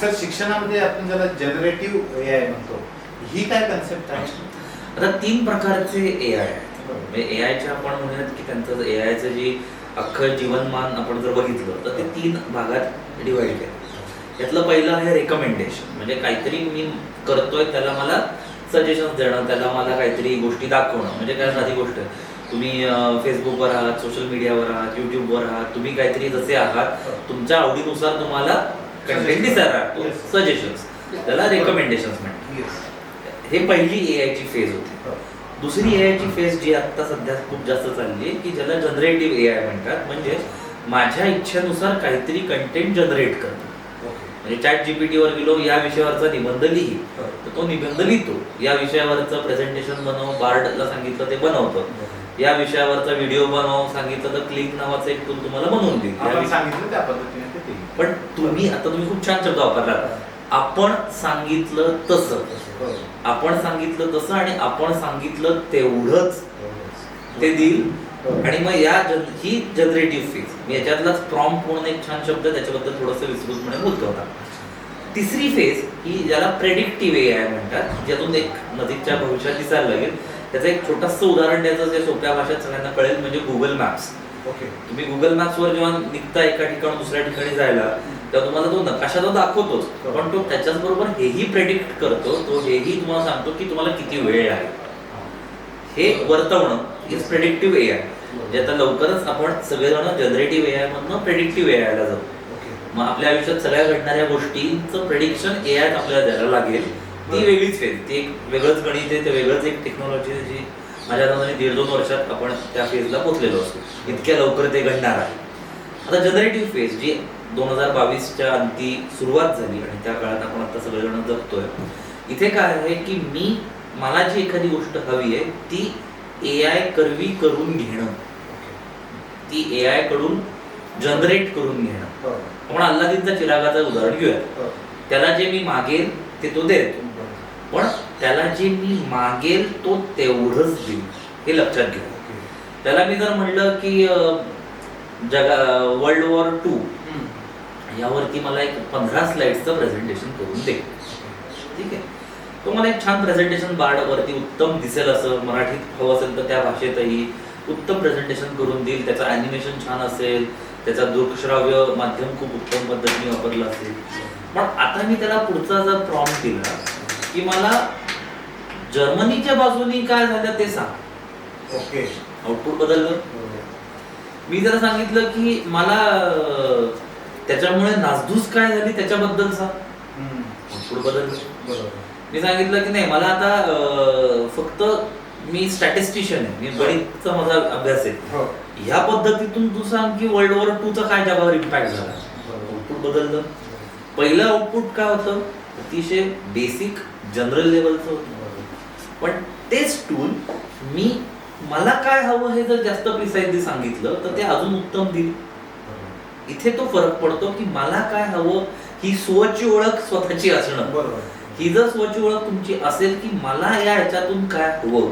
Sir शिक्षणामध्ये आपण ज्याला जनरेटिव्ह एआय म्हणतो, ही काय कन्सेप्ट आहे? आता 3 प्रकारचे एआय आहेत. म्हणजे एआयचे आपण म्हणूयात की त्यांचं एआयचं जी अख्खं जीवनमान आपण जर बघितलं तर ते 3 भागात डिवाइड केलं. त्यातलं पहिलं आहे रेकमेंडेशन. म्हणजे काहीतरी मी करतोय त्याला मला सजेशन्स देणं, त्याला मला काहीतरी गोष्टी दाखवणं. म्हणजे काय साधी गोष्ट आहे, तुम्ही फेसबुकवर आहात, सोशल मीडियावर आहात, युट्यूबवर आहात, तुम्ही काहीतरी जसे आहात तुमच्या आवडीनुसार तुम्हाला कंटेंट दिसणार, सजेशन्स, त्याला रेकमेंडेशन्स म्हणतात. हे पहिली एआयची फेज होती. दुसरी एआयची फेज जी आता सध्या खूप जास्त चालली आहे की ज्याला जनरेटिव्ह एआय म्हणतात. म्हणजे माझ्या इच्छेनुसार काहीतरी कंटेंट जनरेट करणं. म्हणजे चॅट जीपीटीवर गेलो, या विषयावरचा निबंध लिही, तर तो निबंध लिहितो. या विषयावरचं प्रेझेंटेशन बनव, बार्डला सांगितलं ते बनवतं. या विषयावरचा व्हिडिओ बनव सांगितलं तर क्लिक नावाचं एक टूल तुम्हाला बनवून देईल. सांगितलं त्या पद्धतीने. पण तुम्ही खूप छान शब्द वापरला, आपण सांगितलं तसं. आपण सांगितलं तसं आणि आपण सांगितलं तेवढंच ते देईल. आणि मग ही जनरेटिव्ह फेज. मी याच्यातलाच प्रॉम्प्ट म्हणून एक छान शब्द त्याच्याबद्दल थोडंसं विस्तृतपणे बोलतो होता. तिसरी फेज ही ज्याला प्रेडिक्टिव्ह एआय म्हणतात, ज्यातून एक नजीकच्या भविष्यात दिसायला लागेल. त्याचं एक छोटंसं उदाहरण द्यायचं जे सोप्या भाषेत सगळ्यांना कळेल, म्हणजे गुगल मॅप्स. तुम्ही गुगल मॅप्सवर जेव्हा निघता एका ठिकाणी दुसऱ्या ठिकाणी जायला, तेव्हा तुम्हाला तो नकाशा तर दाखवतोच, पण तो त्याच्याचबरोबर हेही प्रेडिक्ट करतो, तो हेही तुम्हाला सांगतो की तुम्हाला किती वेळ आहे. हे वर्तवणं इज प्रेडिक्टिव्ह एआय. म्हणजे आता लवकरच आपण सगळेजण जनरेटिव्ह एआय मधनं प्रेडिक्टिव्ह एआयला जाऊ. मग आपल्या आयुष्यात सगळ्या घडणाऱ्या गोष्टींचं प्रेडिक्शन एआय आपल्याला द्यायला लागेल. ती वेगळीच फेज, ती एक वेगळंच गणित आहे, ते वेगळंच एक टेक्नॉलॉजी आहे जी माझ्या अंदाजाने 1.5-2 वर्षात आपण त्या फेजला पोहोचलेलो असतो. इतक्या लवकर ते घडणार आहे. आता जनरेटिव्ह फेज जी 2022च्या अंती सुरुवात झाली आणि त्या काळात आपण आता सगळेजण जगतोय. इथे काय आहे की मला जी एखादी गोष्ट हवी आहे ती एआय करवी करून घेणं, ती एआय कडून जनरेट करून घेणं. आपण अल्लादीनचा चिरागाचं उदाहरण घेऊया. त्याला जे मी मागेल ते तो देतो, पण त्याला जे मी मागेल तो तेवढंच देईल, हे लक्षात घ्या. त्याला मी जर म्हणलं की वर्ल्ड वॉर 2 यावरती मला एक 15 स्लाइड्सचं प्रेझेंटेशन करून दे, ठीक आहे. तो मला एक छान प्रेझेंटेशन बार्डवरती उत्तम दिसेल असं, मराठीत हवं असेल तर त्या भाषेतही उत्तम प्रेझेंटेशन करून देईल. त्याचं ॲनिमेशन छान असेल, त्याचा दृकश्राव्य माध्यम खूप उत्तम पद्धतीने वापरलं असेल. पण आता मी त्याला पुढचा जर प्रॉम्प्ट दिला की मला जर्मनीच्या बाजूनी काय झालं ते सांग, ओके, आउटपुट बदललं. मी जर सांगितलं की मला त्याच्यामुळे नासधूस काय झाली त्याच्याबद्दल सांग, आउटपुट बदललं. मी सांगितलं की नाही मला आता फक्त मी स्टॅटिस्टिशियन आहे, मी गणितचा माझा अभ्यास आहे, ह्या पद्धतीतून तू सांग की वर्ल्ड वॉर 2 चा काय जगावर इम्पॅक्ट झाला, आउटपुट बदललं. पहिलं आउटपुट काय होतं, अतिशय बेसिक जनरल लेवलचं होतं. पण तेच टूल मला काय हवं हे जर जास्त प्रिसाइजली सांगितलं तर ते अजून उत्तम देईल. इथे तो फरक पडतो की मला काय हवं ही स्वची ओळख स्वतःची असणं. ही जर स्वची ओळख तुमची असेल की मला या ह्याच्यातून काय हवं,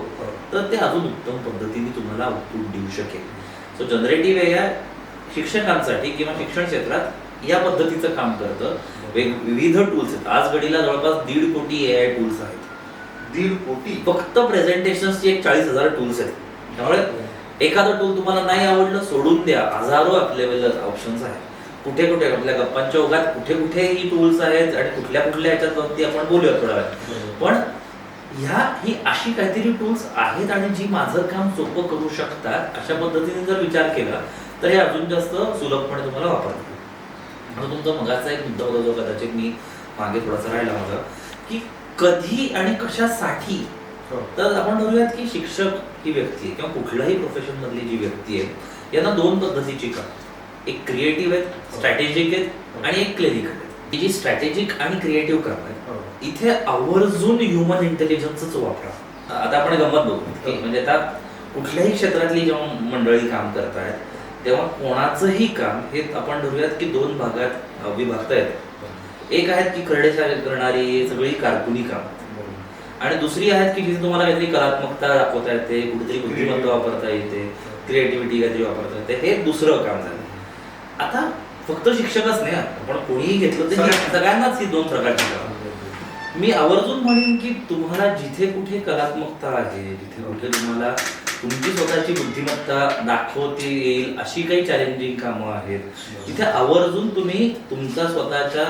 तर ते अजून उत्तम पद्धतीने तुम्हाला आउटपुट देऊ शकेल. सो जनरेटिव्ह एआय शिक्षकांसाठी किंवा शिक्षण क्षेत्रात या पद्धतीचं काम करतं. विविध टूल्स आहेत. आज घडीला जवळपास 1.5 कोटी एआय टूल्स आहेत. 1.5 कोटी फक्त प्रेझेंटेशनची एक 40,000 टूल्स आहेत. त्यामुळे एखादं टूल तुम्हाला नाही आवडलं सोडून द्या, हजारो अवेलेबल ऑप्शन्स आहेत. कुठे कुठे आपल्या गप्पांच्या ओघात कुठे कुठे ही टूल्स आहेत आणि कुठल्या कुठल्या ह्याच्यात आपण बोलूया थोड्या वेळात. पण ही अशी काहीतरी टूल्स आहेत आणि जी माझं काम सोपं करू शकतात, अशा पद्धतीने जर विचार केला तर हे अजून जास्त सुलभपणे तुम्हाला वापरतात. आता तुमचा मगाचा एक मुद्दा होता जो कदाचित मी मागे थोडासा राहिला माझा, की कधी आणि कशासाठी. तर आपण धरूयात की शिक्षक ही व्यक्ती आहे किंवा कुठल्याही प्रोफेशन मधली जी व्यक्ती आहे यांना 2 पद्धतीची काम, एक क्रिएटिव्ह आहेत, स्ट्रॅटेजिक आहेत आणि एक क्लिनिकल आहेत. ही जी स्ट्रॅटेजिक आणि क्रिएटिव्ह काम आहेत इथे आवर्जून ह्युमन इंटेलिजन्सच वापरा. आता आपण गंमत बघू की म्हणजे आता कुठल्याही क्षेत्रातली जेव्हा मंडळी काम करतायत तेव्हा कोणाचंही काम हे आपण धरूयात की 2 भागात विभागता येतं. एक आहेत की करडेशाळी करणारी सगळी कारकुनी काम, आणि दुसरी आहेत की जिथे तुम्हाला काहीतरी कलात्मकता दाखवता येते, कुठेतरी बुद्धिमत्ता वापरता येते, क्रिएटिव्हिटी काहीतरी वापरता येते. हे दुसरं काम झालं. आता फक्त शिक्षकच नाही, आपण कोणीही घेतलं तर सगळ्यांनाच ही दोन प्रकारची कामं. मी आवर्जून म्हणेन की तुम्हाला जिथे कुठे कलात्मकता आहे, जिथे कुठे तुम्हाला तुमची स्वतःची बुद्धिमत्ता दाखवता येईल अशी काही चॅलेंजिंग कामं आहेत, तिथे आवर्जून तुम्ही तुमचा स्वतःच्या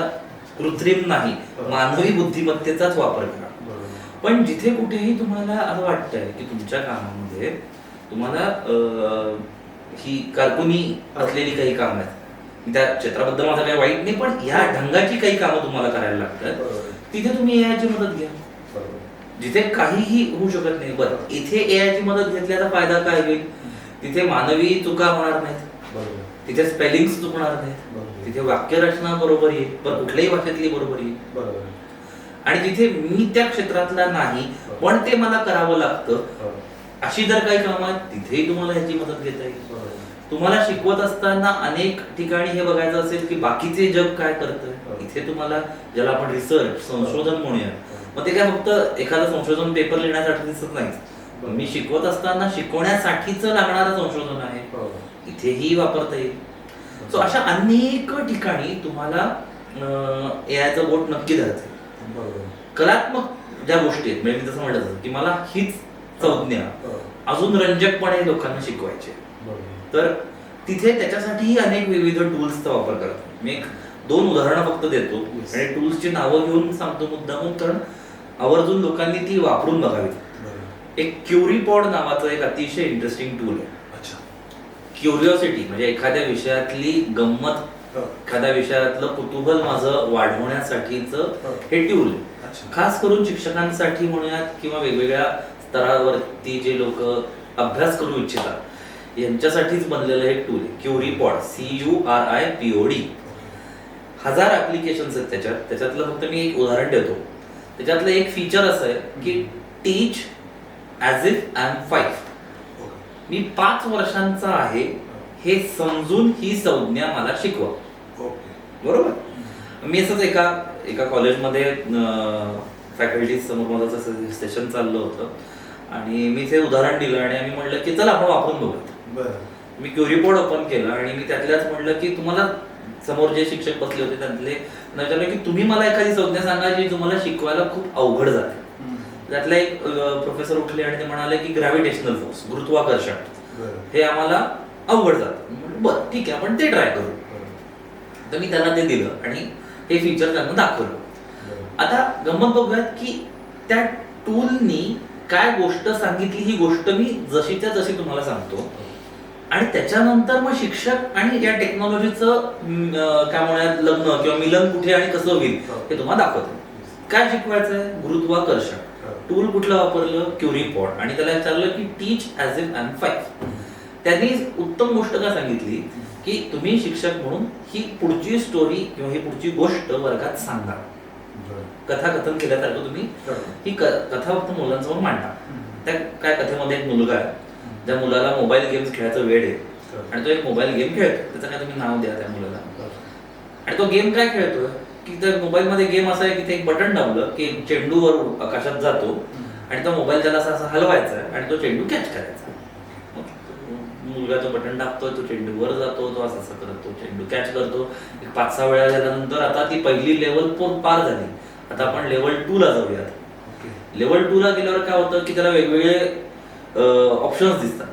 कृत्रिम नाही मानवी बुद्धिमत्तेचाच वापर करा. पण जिथे कुठेही तुम्हाला असं वाटतंय की तुमच्या कामामध्ये तुम्हाला ही कारकुनी असलेली काही कामं आहेत, त्या क्षेत्राबद्दल माझं काही वाईट नाही, पण या ढंगाची काही कामं तुम्हाला करायला लागतात, तिथे तुम्ही एआयची मदत घ्या. जिथे काहीही होऊ शकत नाही, बरं इथे एआयची मदत घेतल्याचा फायदा काय होईल? तिथे मानवी चुका होणार नाहीत, तिथे स्पेलिंग चुकणार नाहीत, तिथे वाक्यरचना बरोबर येईल, बरं कुठल्याही भाषेतली बरोबर येईल. आणि तिथे मी त्या क्षेत्रातला नाही पण ते मला करावं लागतं अशी जर काही कामं आहेत, तिथेही तुम्हाला ह्याची मदत घेता येईल. तुम्हाला शिकवत असताना अनेक ठिकाणी हे बघायचं असेल की बाकीचे जग काय करतंय, इथे तुम्हाला ज्याला आपण रिसर्च संशोधन म्हणूया, मग ते काय फक्त एखादं संशोधन पेपर लिहिण्यासाठी दिसत नाही. मी शिकवत असताना शिकवण्यासाठीच लागणारं संशोधन आहे, इथेही वापरता येईल. सो अशा अनेक ठिकाणी तुम्हाला एआयचं बोट नक्की धरायचं. कलात्मक ज्या गोष्टी आहेत, म्हणजे मी जसं म्हटलं की मला हीच संज्ञा अजून रंजकपणे लोकांना शिकवायची, तर तिथे त्याच्यासाठीही अनेक विविध टूल्सचा वापर करतो. मी एक दोन उदाहरणं फक्त देतो आणि टूल्सची नावं घेऊन सांगतो मुद्दामून, कारण आवर्जून लोकांनी ती वापरून बघावी. एक क्युरीपॉड नावाचं एक अतिशय इंटरेस्टिंग टूल आहे. क्युरिओसिटी म्हणजे एखाद्या विषयातली गंमत, एखाद्या विषयातलं कुतूहल माझं वाढवण्यासाठीच हे टूल आहे. खास करून शिक्षकांसाठी म्हणूयात किंवा वेगवेगळ्या स्तरावरती जे लोक अभ्यास करू इच्छितात यांच्यासाठीच बनलेलं हे टूल आहे क्युरीपॉड, CURIPOD. 1000 ऍप्लिकेशन्स आहेत त्याच्यात. त्याच्यातलं फक्त मी एक उदाहरण देतो. त्याच्यातलं एक फीचर असं आहे की टीच ॲज इफ आय एम 5. मी 5 वर्षांचा आहे हे समजून ही संज्ञा मला शिकवा. बरोबर. मी असंच एका कॉलेजमध्ये फॅकल्टी समोर माझं सेशन चाललं होतं आणि मी ते उदाहरण दिलं आणि आम्ही म्हटलं की चला आपण वापरून बघूया. मी क्युरीपॉड ओपन केलं आणि मी त्यातल्याच म्हटलं की तुम्हाला समोर जे शिक्षक बसले होते त्यातले विचारलं की तुम्ही मला एखादी संज्ञा सांगा जी तुम्हाला शिकवायला खूप अवघड जाते. त्यातला एक प्रोफेसर उठले आणि ते म्हणाले की ग्रॅव्हिटेशनल फोर्स, गुरुत्वाकर्षण, हे आम्हाला अवघड जातं. बरं ठीक आहे, आपण ते ट्राय करू. तर मी त्यांना ते दिलं आणि हे फीचर त्यांना दाखवलं. आता गंमत बघूयात की त्या टूलनी काय गोष्ट सांगितली, ही गोष्ट मी जशीच्या जशी तुम्हाला सांगतो आणि त्याच्यानंतर मग शिक्षक आणि या टेक्नॉलॉजीचं काय म्हणूयात लग्न किंवा मिलन कुठे आणि कसं होईल हे तुम्हाला दाखवतो. काय शिकवायचं आहे? गुरुत्वाकर्षण. टूल कुठलं वापरलं? क्युरीपॉड. आणि त्याला विचारलं की टीच ॲज इफ आय एम 5. त्यांनी उत्तम गोष्ट काय सांगितली की तुम्ही शिक्षक म्हणून ही पुढची स्टोरी किंवा ही पुढची गोष्ट वर्गात सांगा. कथाकथन केल्यासारखं तुम्ही ही कथा फक्त मुलांसमोर मांडा. त्या काय कथेमध्ये एक मुलगा आहे, ज्या मुलाला मोबाईल गेम्स खेळायचं वेड आहे आणि तो एक मोबाईल गेम खेळतो. त्याचं काय तुम्ही नाव द्या त्या मुलाला. आणि तो गेम काय खेळतोय की त्या मोबाईल मध्ये गेम असा आहे की ते एक बटन दाबलं की चेंडूवर आकाशात जातो आणि तो मोबाईल त्याला असा हलवायचा आणि तो चेंडू कॅच करायचा. मुलगा तो बटन दाबतोय, तो चेंडू वर जातो, तो असं करतो, चेंडू कॅच करतो. 5-6 वेळा झाल्यानंतर आता ती पहिली लेवल पार झाली. आता आपण लेवल 2 ला जाऊयात. लेवल 2 ला गेल्यावर काय होतं की त्याला वेगवेगळे ऑप्शन्स दिसतात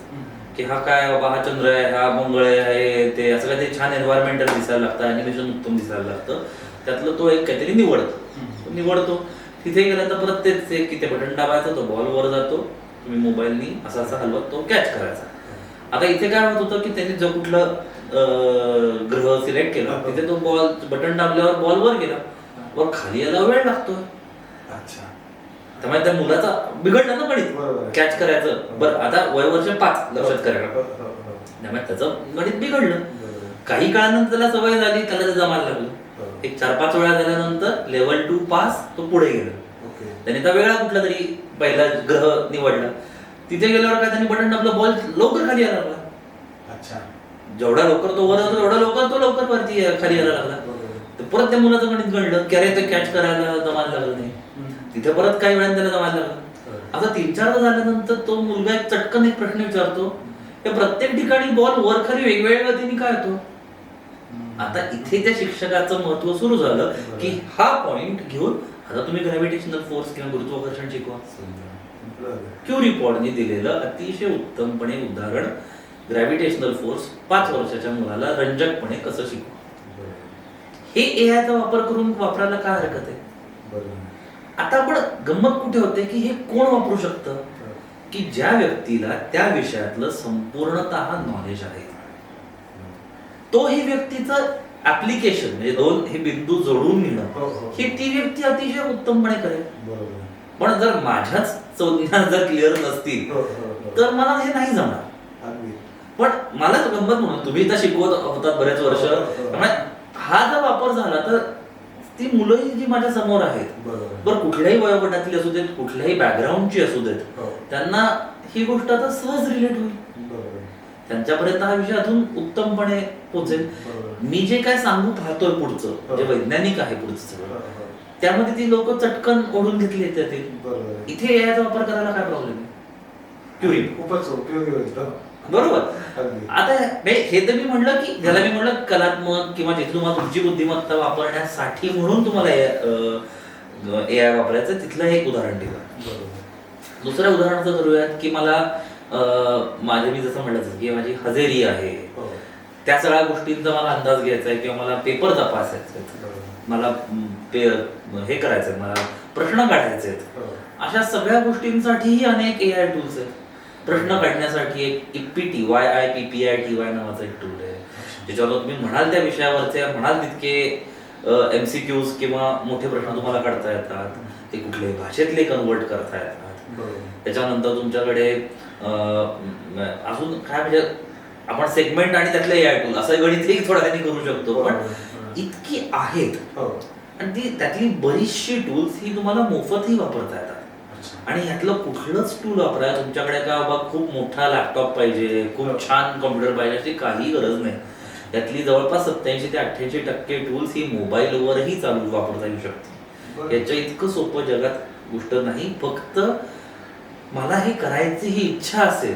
की हा काय बाबा, हा चंद्र आहे, हा मंगळ आहे, ते असं काही छान एन्व्हायरमेंटल दिसायला लागतं, अॅनिमेशन उत्तम दिसायला लागतं. त्यातलं तो एक काहीतरी निवडतो. तिथे गेल्यानंतर परत तेच की ते बटन दाबायचं, तो बॉल वर जातो, तुम्ही मोबाईलनी असा हलवत तो कॅच करायचा. आता इथे काय होत होतं की त्यांनी जो कुठलं ग्रह सिलेक्ट केला तिथे तो बटन दाबल्यावर बॉल वर गेला, वर खाली यायला वेळ लागतोय. त्यामुळे त्या मुलाचा बिघडलं ना गणित कॅच करायचं. बरं आता वर्ष 5 लक्षात करायला, त्यामुळे त्याचं गणित बिघडलं. काही काळानंतर त्याला सवय झाली, त्याला ते जमायला लागलं. एक 4-5 वेळा झाल्यानंतर लेवल 2 पास, तो पुढे गेला. त्याने त्या वेगळा कुठला तरी पहिला ग्रह निवडला. तिथे गेल्यावर काय त्यांनी बटन दाबलं, बॉल लवकर खाली यायला लागला. जेवढा लवकर तो वर जातो तेवढा लवकर वरती खाली यायला लागला. परत त्या मुलाचं गणित घडलं की अरे ते कॅच करायला जमायला लागलं नाही. तिथे परत काही वेळाने त्याला जमायला लागलं. आता 3-4 झाल्यानंतर तो मुलगा एक चटकन एक प्रश्न विचारतो, प्रत्येक ठिकाणी बॉल वर खाली वेगवेगळ्या गतीने काय होतो? आता इथे त्या शिक्षकाचं महत्व सुरू झालं की हा पॉइंट घेऊन आता तुम्ही ग्रॅव्हिटेशनल फोर्स किंवा गुरुत्वाकर्षण शिकवा. क्युरी पॉडने दिलेलं अतिशय उत्तमपणे उदाहरण, ग्रॅव्हिटेशनल फोर्स 5 वर्षाच्या मुलाला रंजकपणे कसं शिकवा. हे एआयचा वापर करून वापरायला काय हरकत आहे. आता आपण गंमत कुठे होते की हे कोण वापरू शकतं, की ज्या व्यक्तीला त्या विषयातलं संपूर्णतः नॉलेज आहे, तो हे व्यक्तीचं ऍप्लिकेशन म्हणजे 2 हे बिंदू जोडून घेणं हे ती व्यक्ती अतिशय उत्तमपणे करेल. पण जर माझ्याच संज्ञा जर क्लिअर नसतील तर मला हे नाही जमणार. पण मला गंमत म्हणून तुम्ही इथं शिकवत होतात बरेच वर्ष, त्यामुळे हा जर वापर झाला तर ती मुलंही जी माझ्या समोर आहेत, बरं कुठल्याही वयोगटातली असू देत, कुठल्याही बॅकग्राऊंडची असू देत, त्यांना ही गोष्ट आता सहज रिलेट होईल. त्यांच्यापर्यंत हा विषय अजून उत्तमपणे पोहोचेल. मी जे काय सांगू पाहतोय पुढचं जे वैज्ञानिक आहे पुढचं सगळं, त्यामध्ये ती लोक चटकन ओढून घेतली येते. इथे याचा वापर करायला काय प्रॉब्लेम आहे. क्युरी खूपच उपयोगी होतं. बरोबर. आता हे तर मी म्हणलं की ज्याला मी म्हणलं कलात्मक किंवा जिथे तुम्हाला तुमची बुद्धिमत्ता वापरण्यासाठी म्हणून तुम्हाला एआय वापरायचं, तिथलं एक उदाहरण दिलं. दुसऱ्या उदाहरणाचं धरूयात की मला माझे मी जसं म्हटलं की माझी हजेरी आहे, त्या सगळ्या गोष्टींचा मला अंदाज घ्यायचा आहे किंवा मला पेपर तपासायचे, मला हे करायचंय, मला प्रश्न काढायचे आहेत. अशा सगळ्या गोष्टींसाठीही अनेक एआय टूल्स आहेत. प्रश्न काढण्यासाठी एक IPPT YIPPITY नावाचा एक टूल आहे, ज्याच्यावर तुम्ही म्हणाल त्या विषयावरचे म्हणाल तितके MCQs किंवा मोठे प्रश्न तुम्हाला काढता येतात. ते कुठल्याही भाषेतले कन्वर्ट करता येतात. त्याच्यानंतर तुमच्याकडे अजून काय म्हणजे आपण सेगमेंट आणि त्यातले एआय टूल असं गणितही थोड्या त्यांनी करू शकतो. पण इतकी आहेत आणि ती त्यातली बरीचशी टूल्स ही तुम्हाला मोफतही वापरता येतात. आणि यातलं कुठलंच टूल वापरा, तुमच्याकडे का बाबा खूप मोठा लॅपटॉप पाहिजे, खूप छान कॉम्प्युटर पाहिजे अशी काही गरज नाही. यातली जवळपास 87 ते 88% टूल्स ही मोबाईलवरही चालू वापरता येऊ शकते. याच्या इतकं सोपं जगात गोष्ट नाही. फक्त मला हे करायची ही इच्छा असेल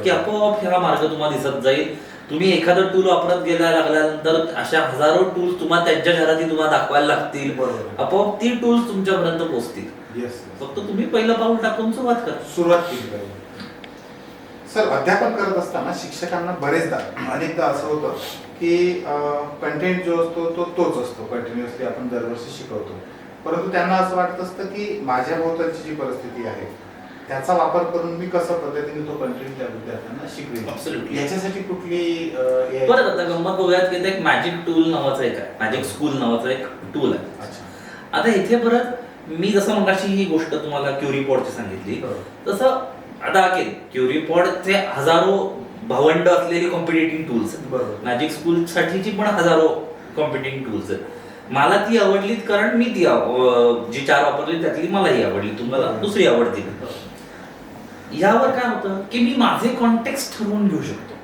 की आपोआप हा मार्ग तुम्हाला दिसत जाईल. तुम्ही एखादं टूल वापरत गेला लागल्यानंतर अशा हजारो टूल्स तुम्हाला त्यांच्या शहरात तुम्हाला दाखवायला लागतील. आपोआप ती टूल्स तुमच्यापर्यंत पोहोचतील. फक्त तुम्ही पहिलं पाऊल टाकून सुरुवात केली पाहिजे. सर, अध्यापन करत असताना शिक्षकांना बरेचदा अनेकदा असं होतं की कंटेंट जो असतो तो तोच असतो, कंटिन्युअसली आपण दरवर्षी शिकवतो, परंतु त्यांना असं वाटत असतं की माझ्या भोवतालची जी परिस्थिती आहे त्याचा वापर करून मी कसं पद्धतीने तो कंटेंट त्या विद्यार्थ्यांना शिकवेन. याच्यासाठी कुठली परत आता गंमत बघूयात की एक मॅजिक टूल नावाचा एक आहे, मॅजिक स्कूल नावाचा एक टूल आहे. आता इथे परत मी जसं मगाशी ही गोष्ट तुम्हाला क्युरी पॉडची सांगितली तसं आता अगेन क्युरी पॉडचे हजारो भावंड असलेली कॉम्पिटिटिव्ह टूल्स आहेत. मॅजिक स्कूल साठीची पण हजारो कॉम्पिटिटिव्ह टूल्स आहेत. मला ती आवडलीत कारण मी ती जी 4 वापरली त्यातली मलाही आवडली, तुम्हाला दुसरी आवडती. यावर काय होतं की मी माझे कॉन्टेक्स्ट ठरवून घेऊ शकतो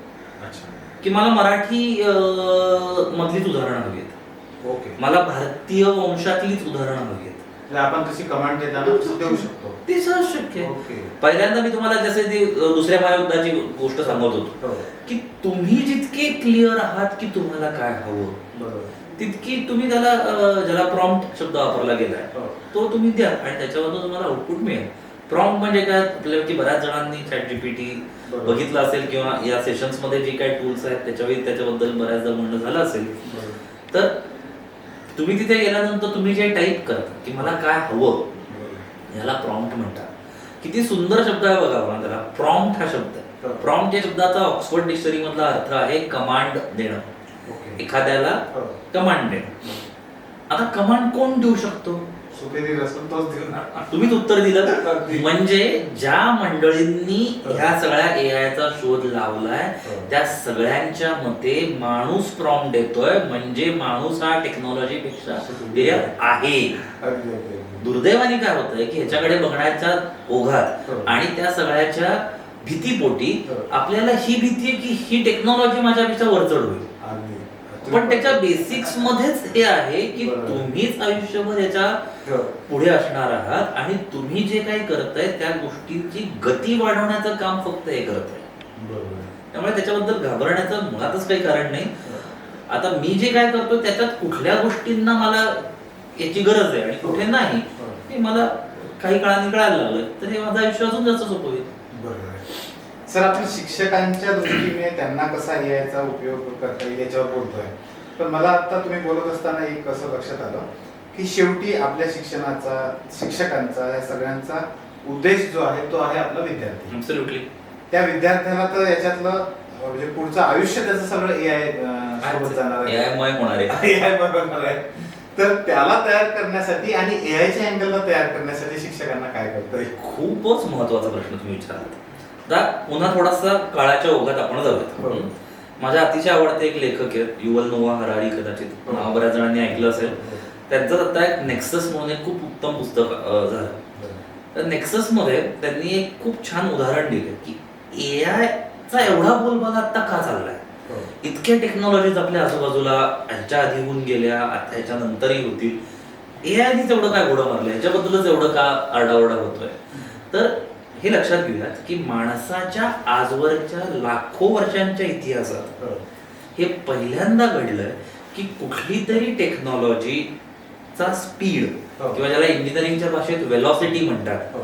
की मला मराठी मधलीच उदाहरणं हवी आहेत, मला भारतीय वंशातलीच उदाहरणं हवी आहेत. आपण कशी कमांड देताना देऊ शकतो ते सहज शक्य आहे. पहिल्यांदा मी तुम्हाला जसे ती दुसऱ्या महायुद्धाची गोष्ट सांगत होतो की तुम्ही जितके क्लिअर आहात की तुम्हाला काय हवं तितकी तुम्ही त्याला ज्याला प्रॉम्प्ट शब्द वापरला गेलाय तो तुम्ही द्या आणि त्याच्यावर तुम्हाला आउटपुट मिळेल. प्रॉम्प्ट म्हणजे काय, आपल्यापैकी बऱ्याच जणांनी ChatGPT बघितलं असेल किंवा या सेशन्स मध्ये जे काही टूल्स आहेत त्याच्याबद्दल बऱ्याचदा म्हणणं झालं असेल. तर तुम्ही तिथे गेल्यानंतर तुम्ही जे टाईप करता की मला काय हवं याला प्रॉम्प्ट म्हणतात. किती सुंदर शब्द आहे बघा मला त्याला प्रॉम्प्ट हा शब्द आहे. प्रॉम्प्ट या शब्दाचा ऑक्सफोर्ड डिक्शनरी मधला अर्थ आहे कमांड देणं, एखाद्याला कमांड देणं. आता कमांड कोण देऊ शकतो, तुम्हीच उत्तर दिलं. म्हणजे ज्या मंडळींनी ह्या सगळ्या एआयचा शोध लावलाय त्या सगळ्यांच्या मते माणूस प्रॉम्प्ट देतोय, म्हणजे माणूस हा टेक्नॉलॉजी पेक्षा सुपीरियर आहे. दुर्दैवाने काय होतंय की ह्याच्याकडे बघण्याच्या ओघात आणि त्या सगळ्याच्या भीतीपोटी आपल्याला ही भीती आहे की ही टेक्नॉलॉजी माझ्यापेक्षा वरचढ होईल. पण त्याच्या बेसिक्स मध्येच हे आहे की तुम्हीच आयुष्यभर याच्या पुढे असणार आहात आणि तुम्ही जे काही करताय त्या गोष्टींची गती वाढवण्याचं काम फक्त हे करत आहे. त्यामुळे त्याच्याबद्दल घाबरण्याचं मुळातच काही कारण नाही. आता मी जे काय करतो त्याच्यात कुठल्या गोष्टींना मला याची गरज आहे आणि कुठे नाही हे मला काही काळाने कळायला लागलं, तर हे माझं आयुष्य अजून जास्त सोपं होईल. बरोबर आहे. सर, आपण शिक्षकांच्या दृष्टीने त्यांना कसा याचा उपयोग करता येईल याच्यावर बोलतोय, पण मला आता तुम्ही बोलत असताना एक असं लक्षात आलं की शेवटी आपल्या शिक्षकांचा या सगळ्यांचा उद्देश जो आहे तो आहे आपला विद्यार्थी. ऍब्सोल्युटली. त्या विद्यार्थ्याला तर याच्यातलं म्हणजे पुढचं आयुष्य त्याचं सगळं AI सोबत जाणार आहे, AI मय होणार आहे. AI बनणार आहे. तर त्याला तयार करण्यासाठी आणि AIच्या अँगलला तयार करण्यासाठी शिक्षकांना काय करता येईल? खूपच महत्वाचा प्रश्न तुम्ही विचारला. आता पुन्हा थोडासा काळाच्या ओघात आपण जाऊयात. माझ्या अतिशय आवडते एक लेखक आहेत युवल नोआ हरारी, कदाचित नाव बऱ्याच जणांनी ऐकलं असेल. त्यांचं आता एक नेक्सस म्हणून एक खूप उत्तम पुस्तक झालं. तर नेक्सस मध्ये त्यांनी एक खूप छान उदाहरण दिलं की AI चा एवढा बोलबाला आता का चाललाय. इतक्या टेक्नॉलॉजीज आपल्या आजूबाजूला ह्याच्या आधी होऊन गेल्या, आता ह्याच्या नंतरही होतील. AIनीच एवढं काय घोडं मारलं, ह्याच्याबद्दलच एवढं का आरडाओरडा होतोय. तर हे लक्षात घेऊयात की माणसाच्या आजवरच्या लाखो वर्षांच्या इतिहासात हे पहिल्यांदा घडलंय की कुठली तरी टेक्नॉलॉजीचा स्पीड किंवा ज्याला इंजिनिअरिंगच्या भाषेत वेलॉसिटी म्हणतात,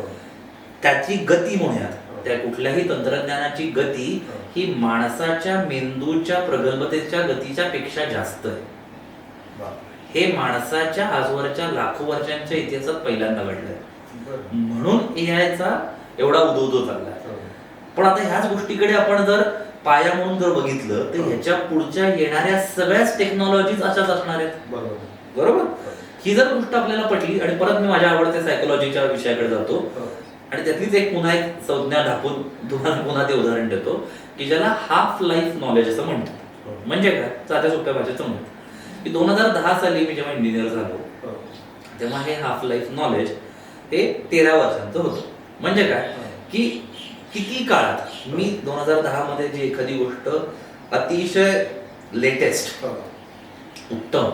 त्याची गती म्हणूयात, त्या कुठल्याही तंत्रज्ञानाची गती ही माणसाच्या मेंदूच्या प्रगल्भतेच्या गतीच्या पेक्षा जास्त आहे. हे माणसाच्या आजवरच्या लाखो वर्षांच्या इतिहासात पहिल्यांदा घडलंय. म्हणून AIचा एवढा उदो चाललाय. पण आता ह्याच गोष्टीकडे आपण जर पाया म्हणून जर बघितलं तर ह्याच्या पुढच्या येणाऱ्या सगळ्याच टेक्नॉलॉजीज अशाच असणार आहेत. बरोबर. ही जर गोष्ट आपल्याला पटली आणि परत मी माझ्या आवडत्या सायकोलॉजीच्या विषयाकडे जातो आणि त्यातलीच एक पुन्हा एक संज्ञा ढापून तुम्हाला पुन्हा ते उदाहरण देतो की ज्याला हाफ लाईफ नॉलेज असं म्हणतात. म्हणजे काय, साध्या सोप्या भाषेत म्हणतात की 2010 साली मी जेव्हा इंजिनियर झालो तेव्हा हे हाफ लाईफ नॉलेज हे 13 वर्षांचं होतं. म्हणजे काय की किती काळात मी 2010 मध्ये जी एखादी गोष्ट अतिशय लेटेस्ट, उत्तम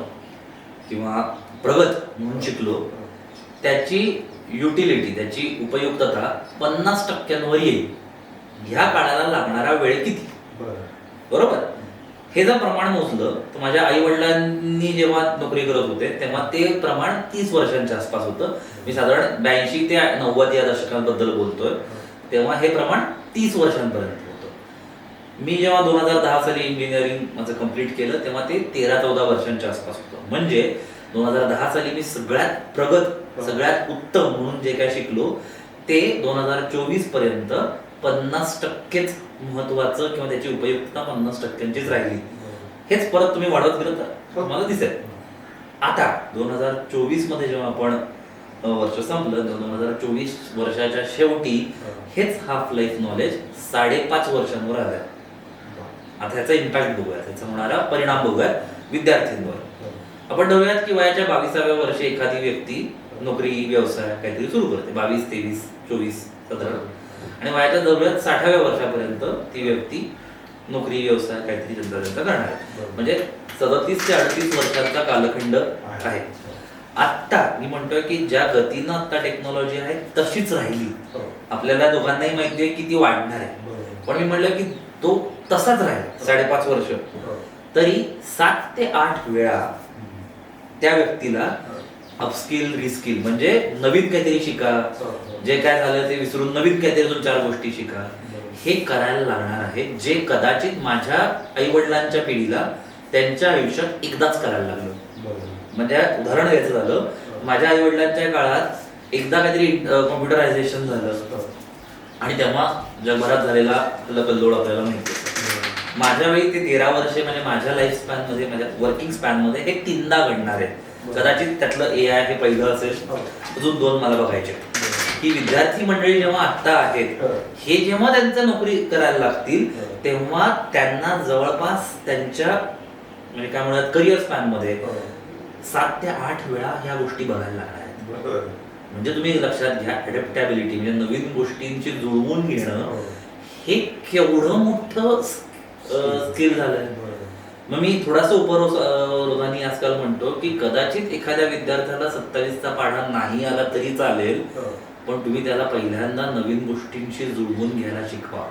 किंवा प्रगत म्हणून शिकलो, त्याची युटिलिटी, त्याची उपयुक्तता 50% येईल. ह्या काळाला लागणारा वेळ किती. बरोबर. हे जर प्रमाण मोजलं तर माझ्या आई वडिलांनी जेव्हा नोकरी करत होते तेव्हा ते प्रमाण 30 वर्षांच्या आसपास होतं. मी साधारण 82 ते 90 या दशकांबद्दल बोलतोय. तेव्हा हे प्रमाण 30 वर्षांपर्यंत होतं. मी जेव्हा 2010 साली इंजिनिअरिंग माझं कम्प्लीट केलं तेव्हा ते 13-14 वर्षांच्या आसपास होतं. म्हणजे 2010 साली मी सगळ्यात प्रगत, सगळ्यात उत्तम म्हणून जे काय शिकलो ते 2024 पर्यंत 50%च महत्वाचं किंवा त्याची उपयुक्तता 50%च राहिली. हेच परत तुम्ही वाढवत गेलं तर मला दिसेल. आता 2024 मध्ये जेव्हा आपण वर्ष संपलं, 2024 वर्षाच्या शेवटी हेच हाफ लाईफ नॉलेज 5.5 वर्षांवर आलंय. आता ह्याचा इम्पॅक्ट बघूया, त्याचा होणारा परिणाम बघूया विद्यार्थ्यांवर. आपण धरूयात की वयाच्या 22व्या वर्षी एखादी व्यक्ती नोकरी, व्यवसाय काहीतरी सुरू करते. 22, 23, 24, 17 आणि वयाच्या धरूयात 60व्या वर्षापर्यंत ती व्यक्ती नोकरी, व्यवसाय काहीतरी जनता करणार आहे. म्हणजे 37 ते 38 वर्षांचा कालखंड आहे. आत्ता मी म्हणतोय की ज्या गतीनं आता टेक्नॉलॉजी आहे तशीच राहिली. आपल्याला दोघांनाही माहिती आहे की ती वाढणार आहे, पण मी म्हटलं की तो तसाच राहील 5.5 वर्ष, तरी 7 ते 8 वेळा त्या व्यक्तीला अपस्किल, रिस्किल म्हणजे नवीन काहीतरी शिका, जे काय झालं ते विसरून नवीन काहीतरी 2-4 गोष्टी शिका, हे करायला लागणार आहे. जे कदाचित माझ्या आई वडिलांच्या पिढीला त्यांच्या आयुष्यात एकदाच करायला लागलं. म्हणजे उदाहरण द्यायचं झालं, माझ्या आई वडिलांच्या काळात एकदा काहीतरी कॉम्प्युटरायझेशन झालं आणि तेव्हा जगभरात झालेला कल्लोळ आपल्याला माहिती आहे. माझ्या वेळी ते 13 वर्षे म्हणजे माझ्या लाईफ स्पॅन मध्ये, माझ्या वर्किंग स्पॅन मध्ये हे 3दा घडणार आहे. कदाचित त्यातलं AI हे पहिलं असेल, अजून 2 मला बघायचे. ही विद्यार्थी मंडळी जेव्हा आता आहेत, हे जेव्हा त्यांचं नोकरी करायला लागतील तेव्हा त्यांना जवळपास त्यांच्या म्हणजे काय म्हणतात करिअर स्पॅन मध्ये 7 ते 8 वेळा ह्या गोष्टी बघायला लागणार आहेत. म्हणजे तुम्ही लक्षात घ्या, अडॅप्टॅबिलिटी म्हणजे नवीन गोष्टींची जुळवून घेणं हे केवढं मोठं स्किल झालंय. मग मी थोडासा उपरोधानी आजकाल म्हणतो की कदाचित एखाद्या विद्यार्थ्याला 27चा पाढा नाही आला तरी चालेल, पण तुम्ही त्याला पहिल्यांदा नवीन गोष्टींशी जुळवून घ्यायला शिकवा.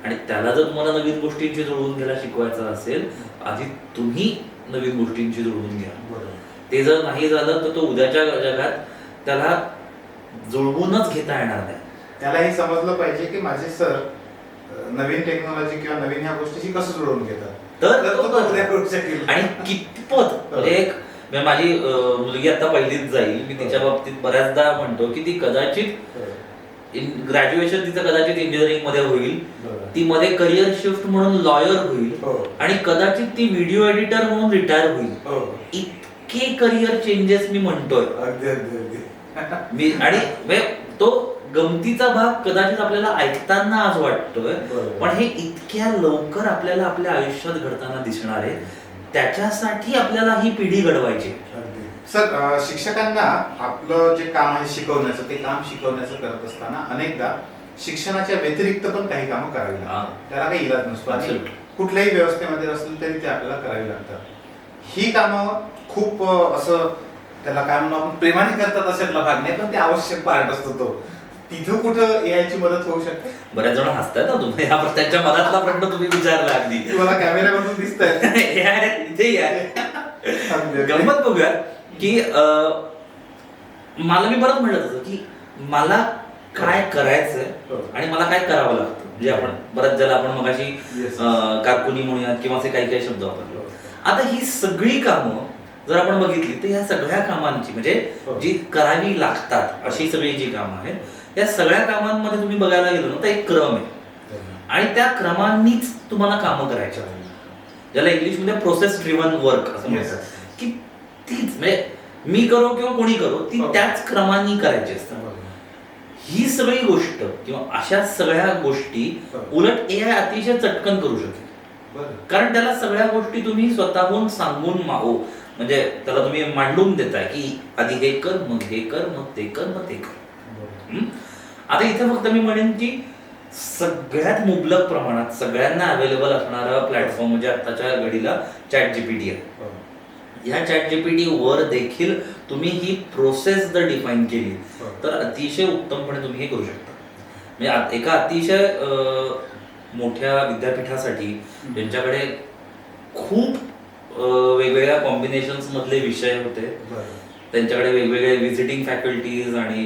आणि त्याला जर तुम्हाला नवीन गोष्टींशी जुळवून घ्यायला शिकवायचं असेल, आधी तुम्ही नवीन गोष्टींची जुळवून घ्या. बरोबर. ते जर नाही झालं तर तो उद्याच्या जगात त्याला जुळवूनच घेता येणार नाही. त्याला हे समजलं पाहिजे की माझे सर नवीन टेक्नॉलॉजी किंवा नवीन ह्या गोष्टीशी कसं जुळवून घेतात, तर तो उद्या करू शकेल. आणि कितपत म्हणजे एक म्हणजे माझी मुलगी आता पहिलीच जाईल, मी तिच्या बाबतीत बऱ्याचदा म्हणतो की ती कदाचित ग्रॅज्युएशन तिचं कदाचित इंजिनिअरिंग मध्ये होईल, ती मध्ये करिअर शिफ्ट म्हणून लॉयर होईल आणि कदाचित ती व्हिडिओ एडिटर म्हणून रिटायर होईल. इतके करिअर चेंजेस मी म्हणतोय मी. आणि तो गमतीचा भाग कदाचित आपल्याला ऐकताना आज वाटतोय, पण हे इतक्या लवकर आपल्याला आपल्या आयुष्यात घडताना दिसणार आहे. त्याच्यासाठी आपल्याला ही पिढी घडवायची. सर, शिक्षकांना आपलं जे काम आहे शिकवण्याचं, ते काम शिकवण्याचं करत असताना अनेकदा शिक्षणाच्या व्यतिरिक्त पण काही कामं करावी लागतात. त्याला काही इलाज नसतो आणि कुठल्याही व्यवस्थेमध्ये असतील तरी ते आपल्याला करावी लागतात. ही कामं खूप असं त्याला काय म्हणून आपण प्रेमाने करतात अशातला भाग नाही, पण ते आवश्यक पार्ट असतो तो. तिथं कुठं एआयची मदत होऊ शकते? बऱ्याच जण हसतात ना तुम्ही, त्यांच्या मनातला प्रश्न तुम्ही विचारला अगदी. तुम्हाला कॅमेऱ्यामधून दिसतंय इथे या गंमत बघूया की मला मी परत म्हणत होतो की मला काय करायचंय आणि मला काय करावं लागतं. म्हणजे आपण बऱ्याच ज्याला आपण मगाशी कारकुनी म्हणूयात किंवा असे काही काही शब्द वापरलो. आता ही सगळी कामं जर आपण बघितली तर या सगळ्या कामांची म्हणजे जी करावी लागतात अशी सगळी जी कामं आहेत, या सगळ्या कामांमध्ये तुम्ही बघायला गेलो ना तर एक क्रम आहे आणि त्या क्रमांनीच तुम्हाला कामं करायची, ज्याला इंग्लिशमध्ये प्रोसेस ड्रिव्हन वर्क असं म्हणतात. की तीच म्हणजे मी करो किंवा कोणी करो ती त्याच क्रमाने करायची असतात. ही सगळी गोष्ट किंवा अशा सगळ्या गोष्टी उलट एआय अतिशय चटकन करू शकेल, कारण त्याला सगळ्या गोष्टी तुम्ही स्वतःहून सांगून म्हणजे त्याला तुम्ही मांडून देताय की आधी हे कर, मग हे कर, मग ते कर, मग ते कर. आता इथे फक्त मी म्हणेन की सगळ्यात मुबलक प्रमाणात सगळ्यांना अवेलेबल असणारा प्लॅटफॉर्म म्हणजे आताच्या घडीला ChatGPT आहे. या ChatGPT वर देखील तुम्ही ही प्रोसेस जर डिफाईन केली तर अतिशय उत्तमपणे तुम्ही हे करू शकता. म्हणजे एका अतिशय मोठ्या विद्यापीठासाठी ज्यांच्याकडे खूप वेगवेगळ्या कॉम्बिनेशन्स मधले विषय होते, त्यांच्याकडे वेगवेगळे व्हिजिटिंग फॅकल्टीज आणि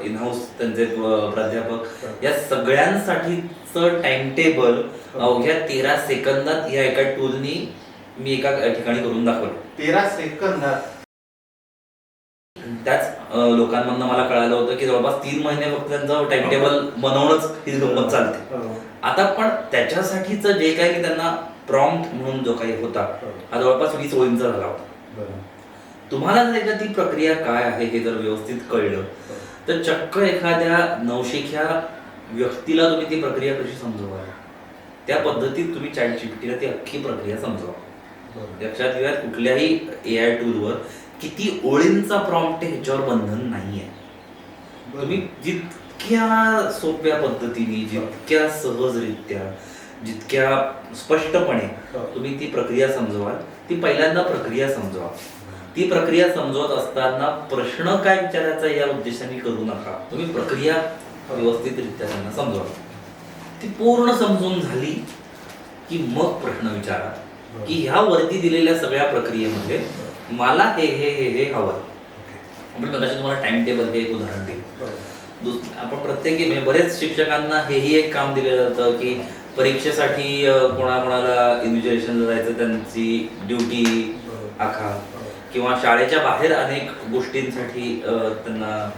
इनहाऊस त्यांचे प्राध्यापक, या सगळ्यांसाठीचं टाइम टेबल अवघ्या 13 सेकंदात या एका टूलनी मी एका ठिकाणी करून दाखवलं. 13 सेकंदात? त्याच लोकांमधनं मला कळालं होतं की जवळपास 3 महिने फक्त त्यांचं टाइम टेबल बनवणंच ही गंमत चालते. आता पण त्याच्यासाठीच जे काही त्यांना प्रॉम्प्ट म्हणून जो काही होता हा जवळपास 20 ओळींचा झाला होता. तुम्हाला जर एकदा ती प्रक्रिया काय आहे हे जर व्यवस्थित कळलं तर चक्क एखाद्या नवशिक्या व्यक्तीला तुम्ही ती प्रक्रिया कशी समजवा त्या पद्धतीत तुम्ही ChatGPTला ती अख्खी प्रक्रिया समजवा. लक्षात घ्या कुठल्याही एआय टूलवर किती ओळींचा प्रॉम्प्ट आहे ह्याच्यावर बंधन नाहीये. तुम्ही जितक्या सोप्या पद्धतीने, जितक्या सहजरित्या, जितक्या स्पष्टपणे तुम्ही ती प्रक्रिया समजवाल, ती पहिल्यांदा प्रक्रिया समजवा. ती प्रक्रिया समजवत असताना प्रश्न काय विचारायचा या उद्देशाने करू नका. तुम्ही प्रक्रिया व्यवस्थितरित्या त्यांना समजवा. ती पूर्ण समजून झाली की मग प्रश्न विचारा की ह्या वरती दिलेल्या सगळ्या प्रक्रियेमध्ये मला हे हे हे हे हवं. आपण मगाशी तुम्हाला टाइम टेबल हे एक उदाहरण दिलं. आपण प्रत्येकी म्हणजे बरेच शिक्षकांना हेही एक काम दिलेलं जातं की परीक्षेसाठी कोणाकोणाला इन्व्हिजिलेशनला जायचं त्यांची ड्युटी आखा, किंवा शाळेच्या बाहेर अनेक गोष्टींसाठी त्यांना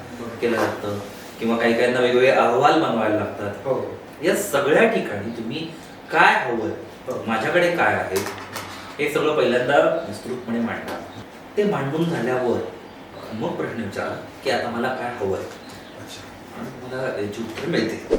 केलं जातं, किंवा काही काहींना वेगवेगळे अहवाल बनवायला लागतात. या सगळ्या ठिकाणी तुम्ही काय हवंय, माझ्याकडे काय आहे, हे सगळं पहिल्यांदा विस्तृतपणे मांडा. ते मांडून झाल्यावर मग प्रश्न विचारा की आता मला काय हवंय आणि तुम्हाला याची उत्तर मिळते.